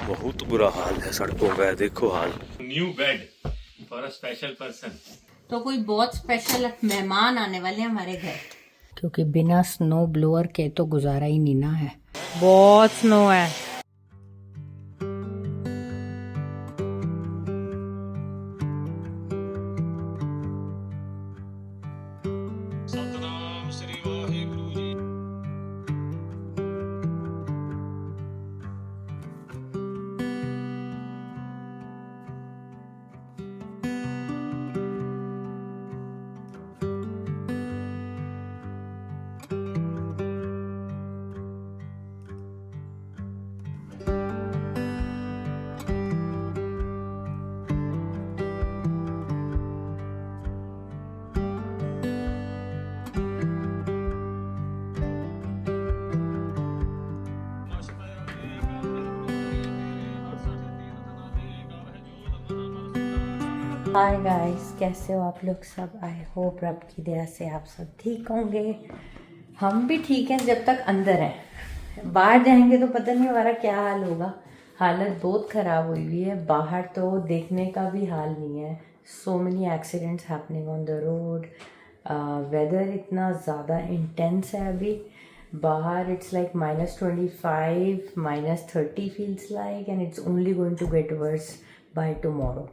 बहुत बुरा हाल है सड़कों का, देखो हाल। New bed for a special person. तो कोई बहुत स्पेशल मेहमान आने वाले हैं हमारे घर, क्योंकि बिना स्नो ब्लोअर के तो गुजारा ही नहीं ना है। बहुत स्नो है। सतनाम श्री वाहिगुरु जी। हाय गाइस, कैसे हो आप लोग सब? आई होप रब की दया से आप सब ठीक होंगे। हम भी ठीक हैं जब तक अंदर हैं। बाहर जाएंगे तो पता नहीं हमारा क्या हाल होगा। हालत बहुत ख़राब हुई हुई है। बाहर तो देखने का भी हाल नहीं है। So many accidents happening on the road. Weather इतना ज़्यादा इंटेंस है अभी। बाहर it's like -25, -30 feels like, and it's only going to get worse by tomorrow.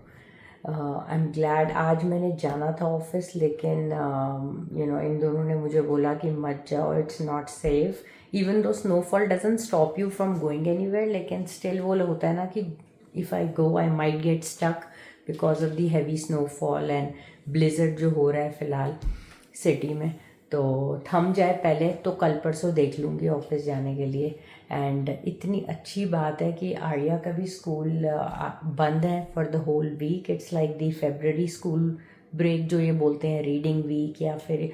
I am glad आज मैंने जाना था ऑफिस, लेकिन इन दोनों ने मुझे बोला कि मत जाओ, it's not safe. Even though snowfall doesn't stop you from going anywhere, लेकिन स्टिल वो होता है ना कि if I go I might get stuck because of the heavy snowfall and blizzard जो हो रहा है फ़िलहाल सिटी में। तो थम जाए पहले तो कल परसों देख लूँगी ऑफिस जाने के लिए। एंड इतनी अच्छी बात है कि आर्या का भी स्कूल बंद है for the whole week. It's like the February school break जो ये बोलते हैं, रीडिंग वीक या फिर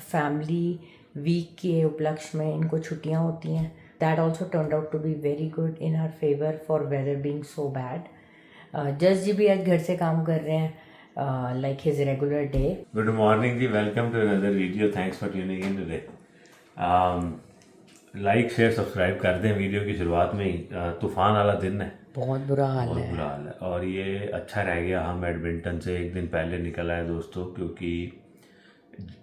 फैमिली वीक के उपलक्ष्य में इनको छुट्टियां होती हैं। That also turn out to be very good in our favour for weather being so bad. जज जी भी आज घर से काम कर रहे हैं, like his regular day. Good morning ji, welcome to another video. Thanks for tuning in today. Like share subscribe कर दें। वीडियो की शुरुआत में ही तूफान वाला दिन है, बहुत बुरा हाल बहुत है। बुरा हाल है। और ये अच्छा रह गया हम एडमिंटन से एक दिन पहले निकल आए दोस्तों, क्योंकि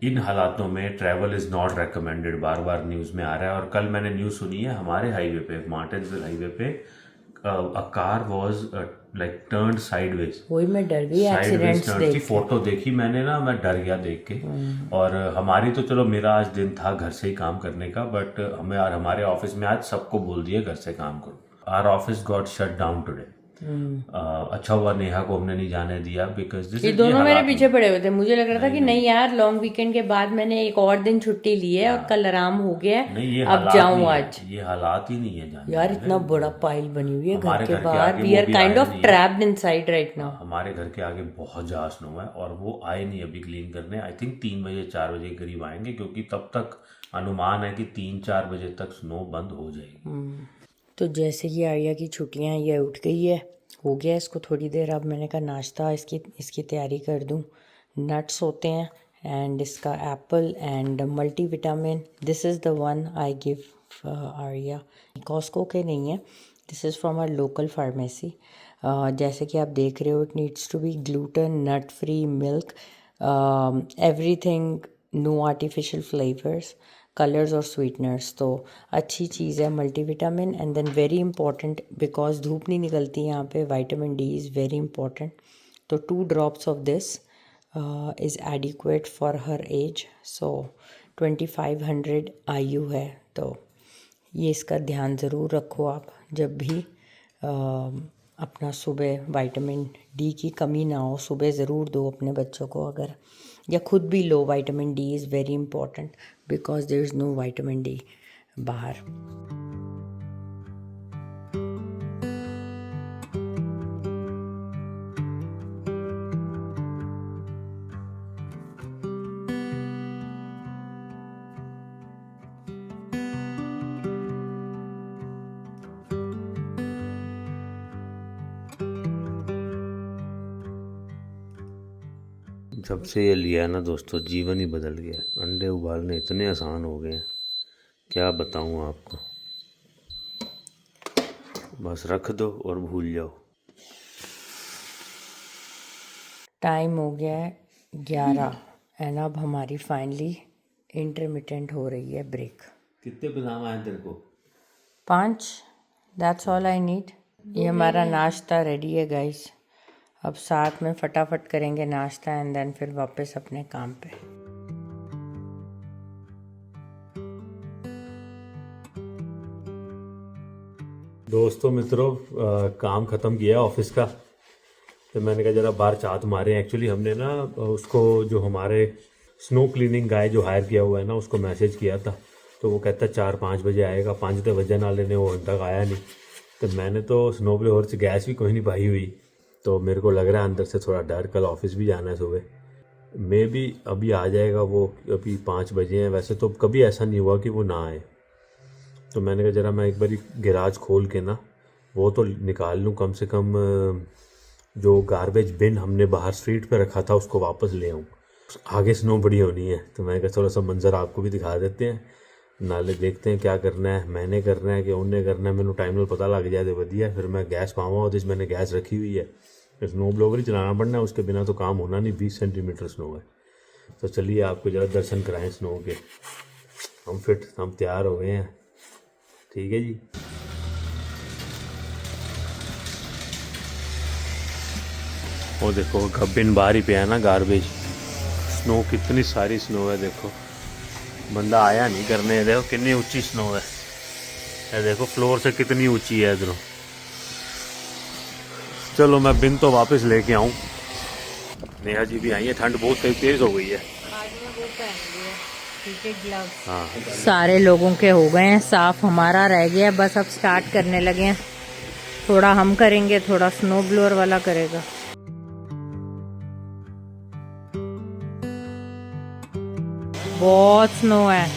इन हालातों में travel is not recommended. Bar bar news में आ रहा है। और कल मैंने न्यूज़ सुनी है हमारे हाईवे पे, मार्टिन्सविल हाईवे पे, a car was like turned sideways. वही मैं डर गई एक्सीडेंट्स देख के। फोटो देखी मैंने ना, मैं डर गया देख के। और हमारी तो चलो, मेरा आज दिन था घर से ही काम करने का, बट हमें और हमारे ऑफिस में आज सबको बोल दिया घर से काम करो। Our office got shut down today. अच्छा हुआ नेहा को हमने नहीं जाने दिया, बिकॉज ये दोनों मेरे पीछे पड़े हुए थे। मुझे लग रहा था कि नहीं यार, लॉन्ग वीकेंड के बाद मैंने एक और दिन छुट्टी ली है और कल आराम हो गया है, नहीं, ये अब जाऊं आज। ये हालात ही नहीं है जाने। यार इतना बड़ा पाइल बनी हुई है घर के घर के बाहर। आगे वी वो आर भी काइंड आए ऑफ नहीं। Trapped inside right now. हमारे घर के आगे बहुत ज़्यादा स्नो है और वो आए नहीं अभी क्लीन करने। आई थिंक 3 बजे 4 बजे के करीब आएंगे, क्योंकि तब तक अनुमान है कि 3-4 बजे तक स्नो बंद हो जाएगी। तो जैसे कि आर्या की छुट्टियां, ये उठ गई है, हो गया इसको थोड़ी देर। अब मैंने कहा नाश्ता इसकी तैयारी कर दूं। नट्स होते हैं एंड इसका apple and multivitamin. This is the one I give Arya. Costco के नहीं है, this is from our local pharmacy. जैसे कि आप देख रहे हो, it needs to be gluten, nut free milk, everything, no artificial flavours, colours और स्वीटनर्स। तो अच्छी चीज़ है multivitamin. And then very important, because धूप नहीं निकलती यहाँ पे, vitamin D is very important. तो 2 drops of this is adequate for her age. So 2500 आयु है, तो ये इसका ध्यान ज़रूर रखो आप जब भी अपना सुबह विटामिन डी की कमी ना हो। सुबह ज़रूर दो अपने बच्चों को, अगर या खुद भी लो। Vitamin D is very important because there is no vitamin D बाहर। जब से ये लिया है ना दोस्तों, जीवन ही बदल गया। अंडे उबालने इतने आसान हो गए हैं, क्या बताऊँ आपको। बस रख दो और भूल जाओ। टाइम हो गया है 11 एंड अब हमारी फाइनली इंटरमिटेंट हो रही है ब्रेक। कितने बादाम आए तेरे को? 5, दैट्स ऑल आई नीड। ये हमारा नाश्ता रेडी है गाइस। अब साथ में फटाफट करेंगे नाश्ता एंड देन फिर वापस अपने काम पे। दोस्तों मित्रों, काम ख़त्म किया ऑफिस का, तो मैंने कहा जरा बाहर चात मारे। एक्चुअली हमने ना उसको, जो हमारे स्नो क्लीनिंग गाय जो हायर किया हुआ है ना, उसको मैसेज किया था, तो वो कहता है 4-5 बजे आएगा। 5 बजे ना लेने, वो तक आया नहीं। तो मैंने तो स्नो ब्लोअर से गैस भी कोई नहीं पाई हुई, तो मेरे को लग रहा है अंदर से थोड़ा डर। कल ऑफिस भी जाना है सुबह। मे भी अभी आ जाएगा वो, अभी 5 बजे हैं। वैसे तो कभी ऐसा नहीं हुआ कि वो ना आए। तो मैंने कहा जरा मैं एक बार गैराज खोल के ना वो तो निकाल लूँ, कम से कम जो गार्बेज बिन हमने बाहर स्ट्रीट पे रखा था उसको वापस ले आऊँ। आगे स्नो बड़ी होनी है, तो मैं कहा थोड़ा सा मंज़र आपको भी दिखा देते हैं, नाले देखते हैं क्या करना है, मैंने करना है कि उन्हें करना है। मैंने टाइम में पता लग जाए तो वधिया, फिर मैं गैस पावा और जिस मैंने गैस रखी हुई है, स्नो ब्लोवर ही चलाना पड़ना है, उसके बिना तो काम होना नहीं। 20 सेंटीमीटर स्नो है। तो चलिए आपको ज़रा दर्शन कराएं स्नो के। हम तैयार हो गए हैं। ठीक है जी। वो देखो बिन बाहर ही पे है ना गार्बेज। स्नो कितनी सारी स्नो है, देखो बंदा आया नहीं करने। देखो कितनी ऊंची स्नो है, ये देखो फ्लोर से कितनी ऊंची है इधरों। चलो मैं बिन तो वापस लेके आऊँ। नेहा जी भी आई है, ठंड बहुत तेज हो गई है। हाँ, सारे लोगों के हो गए हैं साफ, हमारा रह गया है, बस अब स्टार्ट करने लगे हैं। थोड़ा हम करेंगे, थोड़ा स्नो ब्लोअर वाला करेगा। बहुत स्नो है।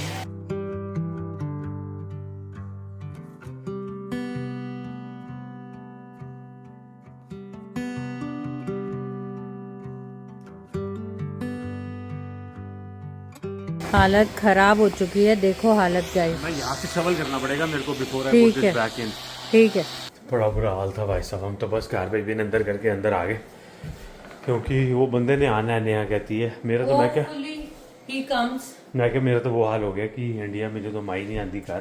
हालत खराब हो चुकी है, देखो हालत क्या है। मैं यहाँ से शवल करना पड़ेगा मेरे को बिफोर आई ठीक पुट है, दिस बैक इन। ठीक है। बड़ा बुरा हाल था भाई साहब। हम तो बस गार्बेज बिन अंदर करके अंदर आ गए, क्योंकि वो बंदे ने आना है। नेहा कहती है मेरा तो, मैं क्या मेरा तो वो हाल हो गया कि इंडिया में जो तो माई नहीं आती घर,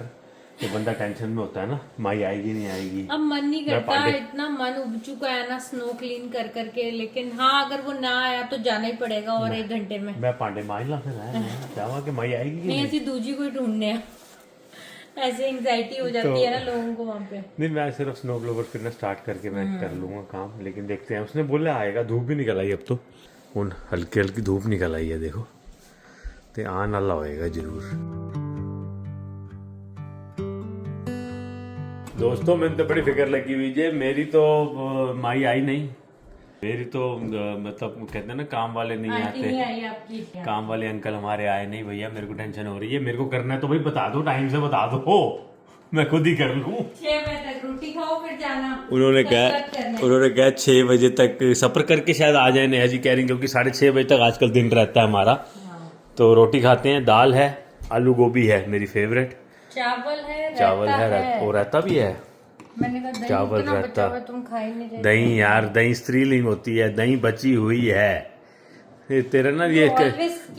तो बंदा टेंशन में होता है ना, माई आएगी नहीं आएगी। अब मन नहीं करता, इतना मन उब चुका है ना स्नो क्लीन कर करके। लेकिन हाँ, अगर वो ना आया तो जाना ही पड़ेगा और 1 घंटे में। मैं पांडे माइल ला फिर आया चाहवा कि माई आएगी कि नहीं, ऐसी दूजी कोई ढूंढने हैं। ऐसे एंग्जाइटी हो जाती है ना लोगों को वहाँ पे। नहीं, मैं सिर्फ स्नो ग्लोवर फिर ना स्टार्ट करके मैं कर लूँगा काम, लेकिन देखते हैं। उसने बोला आएगा, धूप भी निकल आई अब तो, उन हल्की हल्की धूप निकल आई है देखो, तो आने वाला होएगा जरूर। दोस्तों मैंने तो बड़ी फिक्र लगी हुई है मेरी तो। माई आई नहीं मेरी तो, मतलब कहते हैं ना काम वाले नहीं आते। काम वाले अंकल हमारे आए नहीं भैया, मेरे को टेंशन हो रही है। मेरे को करना है तो भाई बता दो, टाइम से बता दो, मैं खुद ही कर लूँ। 6 बजे तक रोटी खाओ फिर जाना। उन्होंने कहा 6 बजे तक सफर करके शायद आ जाए। नेहा जी कह रही क्योंकि 6:30 बजे तक आजकल दिन रहता है हमारा। तो रोटी खाते हैं, दाल है, आलू गोभी है मेरी फेवरेट, चावल है और रायता भी है। मैंने कहा दही चावल इतना रहता, बचा हुआ तुम खा ही नहीं रहे। दही यार, दही स्त्रीलिंग होती है, दही बची हुई है। ये तेरा ना, ये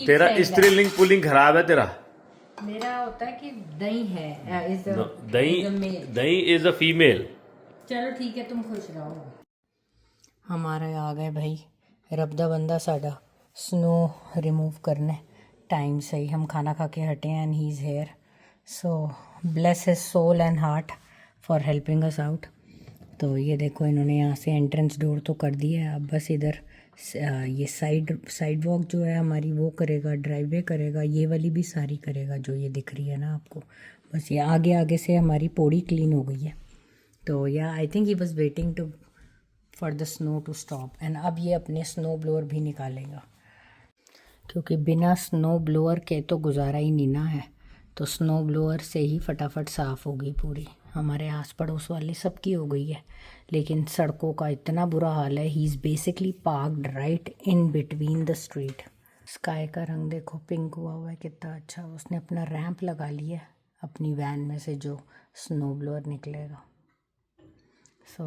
तेरा स्त्रीलिंग पुलिंग खराब है तेरा। मेरा होता है कि दही है, दही इज अ फीमेल। चलो ठीक है, तुम खुश रहो। हमारे आ गए भाई रबदा बंदा साडा स्नो रिमूव करने टाइम से ही। हम खाना खा के हटे हैं and he is here, so bless his soul and heart for helping us out. तो ये देखो इन्होंने यहाँ से एंट्रेंस डोर तो कर दिया है, अब बस इधर ये साइड वॉक जो है हमारी वो करेगा, ड्राइववे करेगा, ये वाली भी सारी करेगा जो ये दिख रही है ना आपको। बस ये आगे आगे से हमारी पौड़ी क्लीन हो गई है। तो या I think he was waiting to for the snow to stop. And अब ये अपने स्नो ब्लोअर भी निकालेगा, क्योंकि बिना स्नो ब्लोअर के तो गुजारा ही नहीं ना है। तो स्नो ब्लोअर से ही फटाफट साफ़ होगी पूरी। हमारे आस पड़ोस वाले सबकी हो गई है, लेकिन सड़कों का इतना बुरा हाल है। He is basically parked right in between the street. Sky का रंग देखो पिंक हुआ है कितना अच्छा। उसने अपना रैंप लगा लिया अपनी वैन में से जो स्नो ब्लोअर निकलेगा। So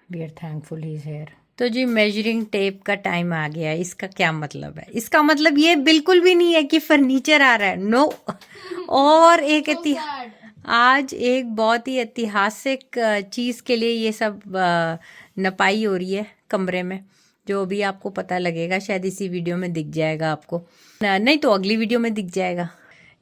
we are thankful he is here. तो जी मेजरिंग टेप का टाइम आ गया। इसका क्या मतलब है? इसका मतलब ये बिल्कुल भी नहीं है कि फर्नीचर आ रहा है, नो। और एक आज एक बहुत ही ऐतिहासिक चीज़ के लिए ये सब नपाई हो रही है कमरे में, जो भी आपको पता लगेगा, शायद इसी वीडियो में दिख जाएगा आपको, नहीं तो अगली वीडियो में दिख जाएगा।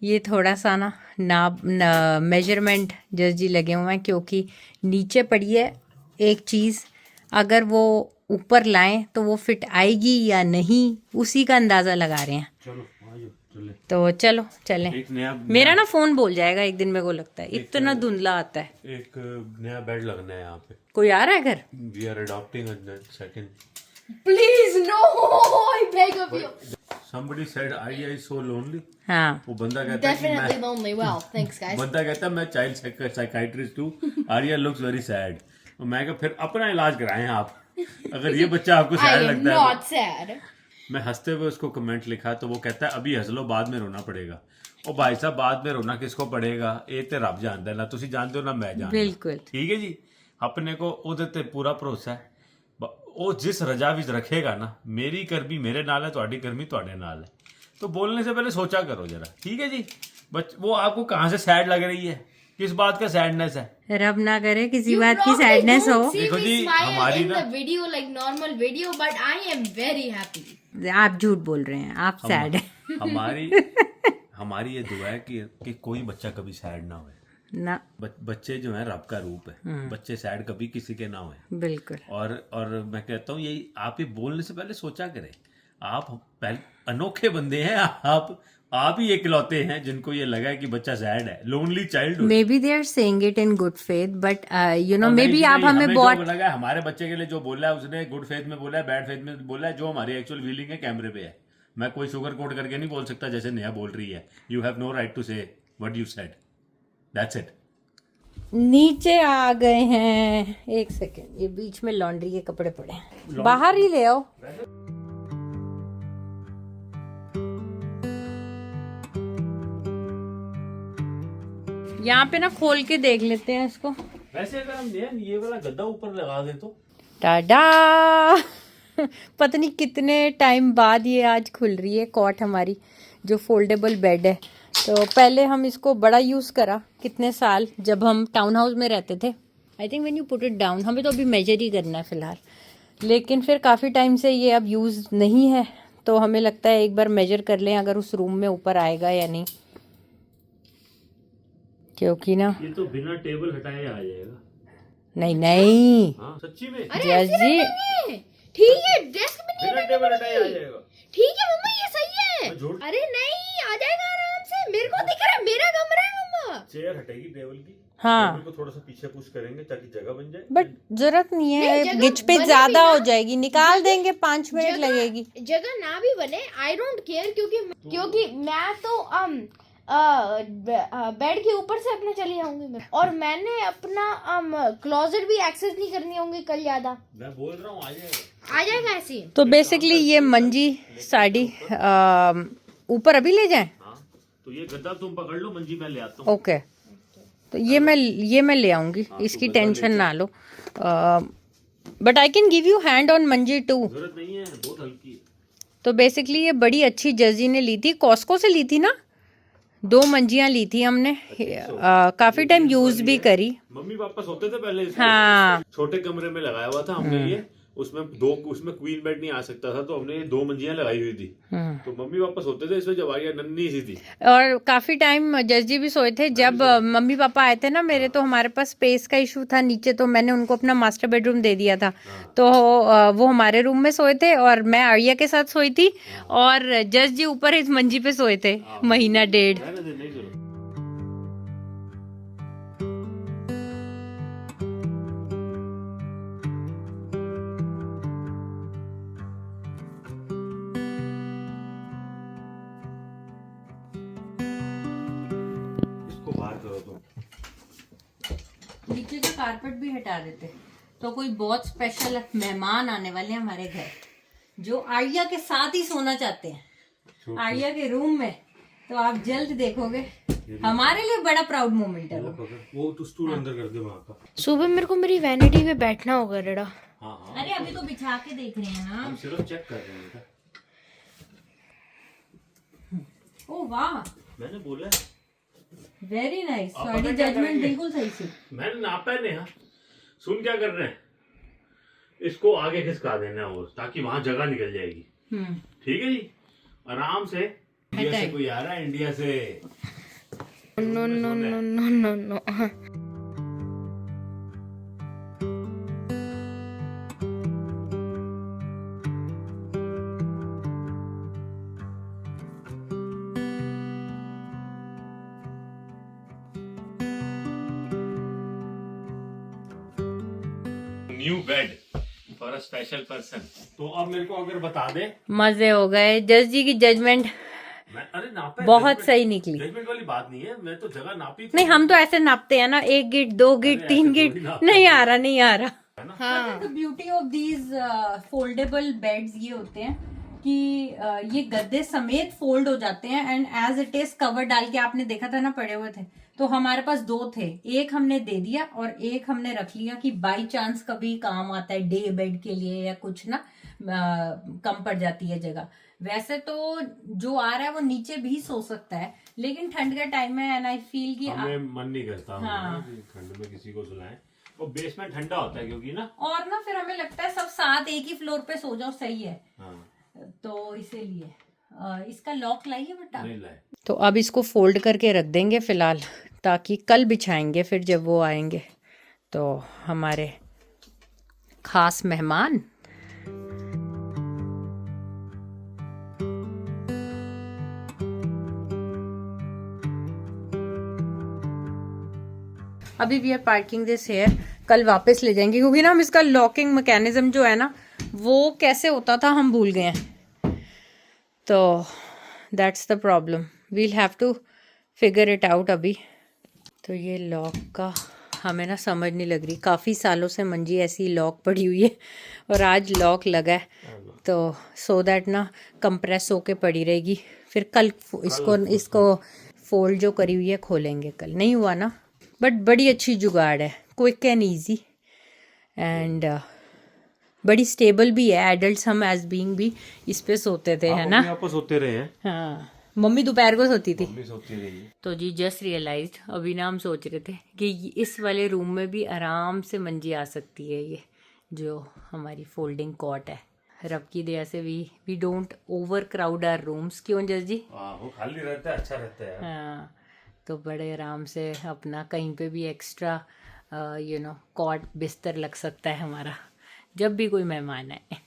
ये थोड़ा सा ना मेजरमेंट जज जी लगे हुए हैं, क्योंकि नीचे पड़ी है एक चीज़, अगर वो ऊपर लाएं तो वो फिट आएगी या नहीं, उसी का अंदाज़ा लगा रहे हैं। तो चलो चलें। एक नया मेरा ना फोन बोल जाएगा एक दिन, मेरे को लगता है, इतना धुंधला आता है। एक नया बेड लगना है यहाँ पे। कोई आ रहा है घर? We are adopting a second. Please no, I beg of you. Somebody said Arya is so lonely. हाँ, वो बंदा कहता है कि Definitely lonely. Well, thanks guys. बंदा कहता है मैं चाइल्ड साइकाइट्रिस्ट हूँ, आर्या लुक्स वेरी सैड। मैं कहा फिर अपना इलाज कराएं आप, अगर ये बच्चा आपको I सैड am लगता है। not sad. मैं हंसते हुए उसको कमेंट लिखा तो वो कहता है अभी हंस लो, बाद में रोना पड़ेगा। और भाई साहब बाद में रोना किसको पड़ेगा? ये तो रब जानता है ना, तुसी जानते हो ना मैं जानता। बिल्कुल ठीक है जी, अपने को ਉਹਦੇ ਤੇ पूरा भरोसा है। ਉਹ जिस रजा विच रखेगा ना, मेरी गर्मी मेरे नाल है, ਤੁਹਾਡੀ गर्मी ਤੁਹਾਡੇ नाल है। तो बोलने से पहले सोचा करो जरा, ठीक है जी। वो आपको कहाँ से सैड लग रही है, किस बात का सैडनेस है? रब ना करे किसी You बात की probably सैडनेस हो। don't see देखो me जी, smile हमारी in ना- the video like normal video, but I am very happy. आप झूठ बोल रहे हैं, आप सैड है हमारी ये दुआ है कि कोई बच्चा कभी सैड ना होए ना। बच्चे जो है रब का रूप है, बच्चे सैड कभी किसी के ना होए। बिल्कुल। और मैं कहता हूँ यही, आप ये बोलने से पहले सोचा करें। आप पहले अनोखे बंदे हैं, आप ही इकलौते हैं जिनको ये लगा है कि बच्चा सैड है, lonely child. Maybe they are saying it in good faith, but you know maybe आप हमें बहुत लगा है हमारे बच्चे के लिए जो बोला है उसने गुड फेथ में बोला है, बैड फेथ में बोला है, जो हमारी एक्चुअल फीलिंग है कैमरे पे है। मैं कोई शुगर कोट करके नहीं बोल सकता जैसे नेहा बोल रही है। You have no right to say what you said, that's it. नीचे आ गए हैं। एक सेकेंड, ये बीच में लॉन्ड्री के कपड़े पड़े हैं, बाहर ही ले आओ। यहाँ पे ना खोल के देख लेते हैं इसको। वैसे अगर हम ये वाला गद्दा ऊपर लगा दे तो टाडा पता नहीं कितने टाइम बाद ये आज खुल रही है कॉट हमारी, जो फोल्डेबल बेड है। तो पहले हम इसको बड़ा यूज़ करा कितने साल, जब हम टाउन हाउस में रहते थे। I think when you put it down, हमें तो अभी मेजर ही करना है फ़िलहाल, लेकिन फिर काफ़ी टाइम से ये अब यूज़ नहीं है, तो हमें लगता है एक बार मेजर कर लें अगर उस रूम में ऊपर आएगा या नहीं, क्योंकि ना ये तो बिना टेबल हटाए आ जाएगा। नहीं हाँ सच्ची में, जज जी ठीक है, डेस्क पे नहीं बिना टेबल हटाए आ जाएगा। ठीक है मम्मा, ये सही है। झूठ। अरे नहीं, आ जाएगा आराम से, मेरे को दिख रहा है, मेरा कमरा है मम्मा। चेयर हटेगी टेबल की, हाँ, टेबल को थोड़ा सा पीछे पुश करेंगे ताकि जगह बन जाए। बट जरूरत नहीं नहीं, है, जगह गिच पे बने ज्यादा भी हो ना, जाएगी, निकाल देंगे, 5 मिनट जगह- लगेगी। जगह ना भी बने, आई डोंट केयर, क्योंकि मैं तो बेड के ऊपर से अपने चली जाऊंगी मैं, और मैंने अपना क्लोजेट भी एक्सेस नहीं करनी होंगी कल ज्यादा। मैं बोल रहा हूँ आ जाएगा ऐसे ही। तो बेसिकली ये मंजी साड़ी ऊपर अभी ले जाएं। हाँ, तो ये गद्दा तुम पकड़ लो, मंजी मैं ले आता हूँ। ओके, तो ये मैं ले आऊंगी, इसकी टेंशन ना लो। But I can give you hand on मंजी टू। जरूरत नहीं है, बहुत हल्की है। तो बेसिकली ये बड़ी अच्छी जजी ने ली थी, कॉस्को से ली थी ना, 2 मंजियाँ ली थी हमने, काफी टाइम यूज भी करी। मम्मी पापा सोते थे पहले इसमें। हाँ, छोटे कमरे में लगाया हुआ था हमने ये, उसमें क्वीन बेड नहीं आ सकता था, तो हमने ये 2 मंजियां लगाई हुई थी। तो मम्मी पापा सोते थे इसमें जब आर्या नन्ही सी थी। और काफी टाइम जज जी भी सोए थे। जब मम्मी पापा आए थे ना मेरे, तो हमारे पास स्पेस का इशू था नीचे, तो मैंने उनको अपना मास्टर बेडरूम दे दिया था। तो वो हमारे रूम में सोए थे और मैं आर्या के साथ सोई थी, और जज जी ऊपर इस मंजी पे सोए थे महीना डेढ़। रहने दे, नहीं जरूरत। इसको बाहर करो तुम। नीचे का कारपेट भी हटा देते, तो कोई बहुत स्पेशल मेहमान आने वाले हैं हमारे घर, जो आर्या के साथ ही सोना चाहते हैं, आर्या के रूम में। तो आप जल्द देखोगे। हमारे लिए बड़ा प्राउड मोमेंट है वो तो स्टूल अंदर कर दे वहाँ का। सुबह मेरे को मेरी वैनिटी पे बैठना होगा रेडा। हाँ अरे अभी तो बिछा के देख रहे हैं ना। हम सिर्फ चेक कर रहे हैं। ओ वाह, मैंने बोला वेरी नाइस, आप सॉरी पता क्या जजमेंट करेंगे? बिल्कुल सही से। मैंने नापा है नेहा। सुन क्या कर रहे हैं, इसको आगे खिसका देना है वो, ताकि वहां जगह निकल जाएगी। ठीक है जी, आराम से। इंडिया से कोई आ रहा है, इंडिया से। No no no no no no. New bed for a special person. तो अब मेरे को अगर बता दे। मजे हो गए, जज जी की जजमेंट अरे नापा बहुत सही निकली। जजमेंट वाली बात नहीं है, मैं तो जगह नापी थी। नहीं, हम तो ऐसे नापते हैं ना, 1 गिट 2 गिट 3 गिट, नहीं आ रहा, नहीं आ रहा। हाँ, the beauty of these foldable beds ये होते हैं कि ये गद्दे समेत फोल्ड हो जाते हैं and as it is cover डाल के, आपने देखा था ना पड़े हुए थे, तो हमारे पास 2 थे, एक हमने दे दिया और एक हमने रख लिया कि बाई चांस कभी काम आता है डे बेड के लिए या कुछ ना, कम पड़ जाती है जगह। वैसे तो जो आ रहा है वो नीचे भी सो सकता है, लेकिन ठंड का टाइम है एंड आई फील कि हमें मन नहीं करता हाँ। ठंड में किसी को सुलाएं। वो बेसमेंट ठंडा होता है क्योंकि ना, और ना फिर हमें लगता है सब साथ एक ही फ्लोर पे सो जाओ, सही है। हाँ। तो इसीलिए इसका लॉक लाइए बेटा। नहीं लाए। तो अब इसको फोल्ड करके रख देंगे फिलहाल, ताकि कल बिछाएंगे फिर जब वो आएंगे तो हमारे खास मेहमान। अभी we are parking this here, कल वापस ले जाएंगे क्योंकि ना हम इसका लॉकिंग मैकेनिज्म जो है ना वो कैसे होता था हम भूल गए हैं, तो that's the problem, we'll have to figure it out अभी। तो ये लॉक का हमें ना समझ नहीं लग रही, काफ़ी सालों से मंजी ऐसी लॉक पड़ी हुई है और आज लॉक लगा है, तो सो दैट ना कंप्रेस होके पड़ी रहेगी, फिर कल इसको फोल्ड जो करी हुई है खोलेंगे, कल नहीं हुआ ना। बट बड़ी अच्छी जुगाड़ है, क्विक एंड ईजी एंड बड़ी स्टेबल भी है। एडल्ट हम एज बीइंग भी इस पे सोते थे, है ना। आप सोते रहे हैं। हाँ, मम्मी दोपहर को सोती थी। मम्मी सोती रही है। तो जी जस्ट रियलाइज्ड, अभी ना हम सोच रहे थे कि इस वाले रूम में भी आराम से मंजी आ सकती है, ये जो हमारी फोल्डिंग कॉट है। रब की दया से we don't overcrowd our rooms, क्यों जस जी? वो खाली रहता है, अच्छा रहता है। हाँ, तो बड़े आराम से अपना कहीं पे भी एक्स्ट्रा कॉट बिस्तर लग सकता है हमारा जब भी कोई मेहमान आए।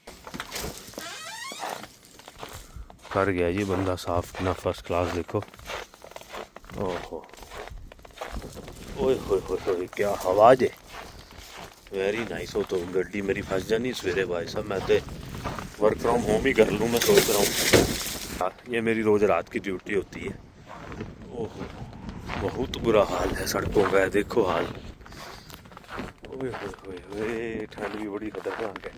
कर गया जी बंदा साफ, कितना फर्स्ट क्लास देखो। ओहो, ओए होए होए होए, क्या आवाज है, वेरी नाइस। हो तो गड्डी मेरी फंस जानी सवेरे भाई साहब, मैं तो वर्क फ्रॉम होम ही कर लूँ, मैं सोच रहा हूँ। ये मेरी रोज रात की ड्यूटी होती है। ओहो, बहुत बुरा हाल है सड़कों का, देखो हाल। ओए होए होए, ठंड भी बड़ी खतरनाक है।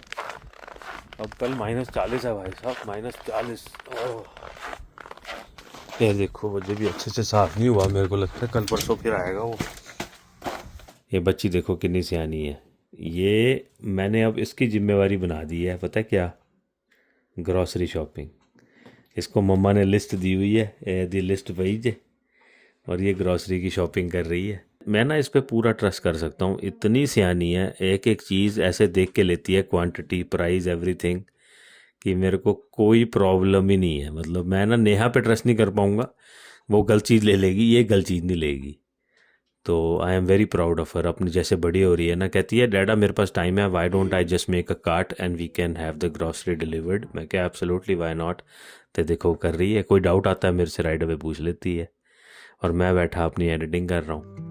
अब कल -40 है भाई साहब, -40। ये देखो, वजह भी अच्छे से साफ नहीं हुआ, मेरे को लगता है कल परसों फिर आएगा वो। ये बच्ची देखो कितनी सियानी है, ये मैंने अब इसकी जिम्मेवारी बना दी है, पता क्या, ग्रॉसरी शॉपिंग। इसको मम्मा ने लिस्ट दी हुई है, दी लिस्ट भेज, और ये ग्रॉसरी की शॉपिंग कर रही है। मैं ना इस पे पूरा ट्रस्ट कर सकता हूँ, इतनी सियानी है, एक एक चीज़ ऐसे देख के लेती है, क्वांटिटी, प्राइस, एवरीथिंग, कि मेरे को कोई प्रॉब्लम ही नहीं है। मतलब मैं ना नेहा पे ट्रस्ट नहीं कर पाऊँगा, वो गलत चीज़ ले लेगी, ये गलत चीज़ नहीं लेगी। तो I am very proud of her. अपनी जैसे बड़ी हो रही है ना, कहती है डैडा मेरे पास टाइम है, why don't I just make a cart and we can have the grocery delivered. मैं क्या एब्सोल्युटली वाई नॉट। तो देखो कर रही है, कोई डाउट आता है मेरे से राइट अवे पूछ लेती है, और मैं बैठा अपनी एडिटिंग कर रहा हूँ।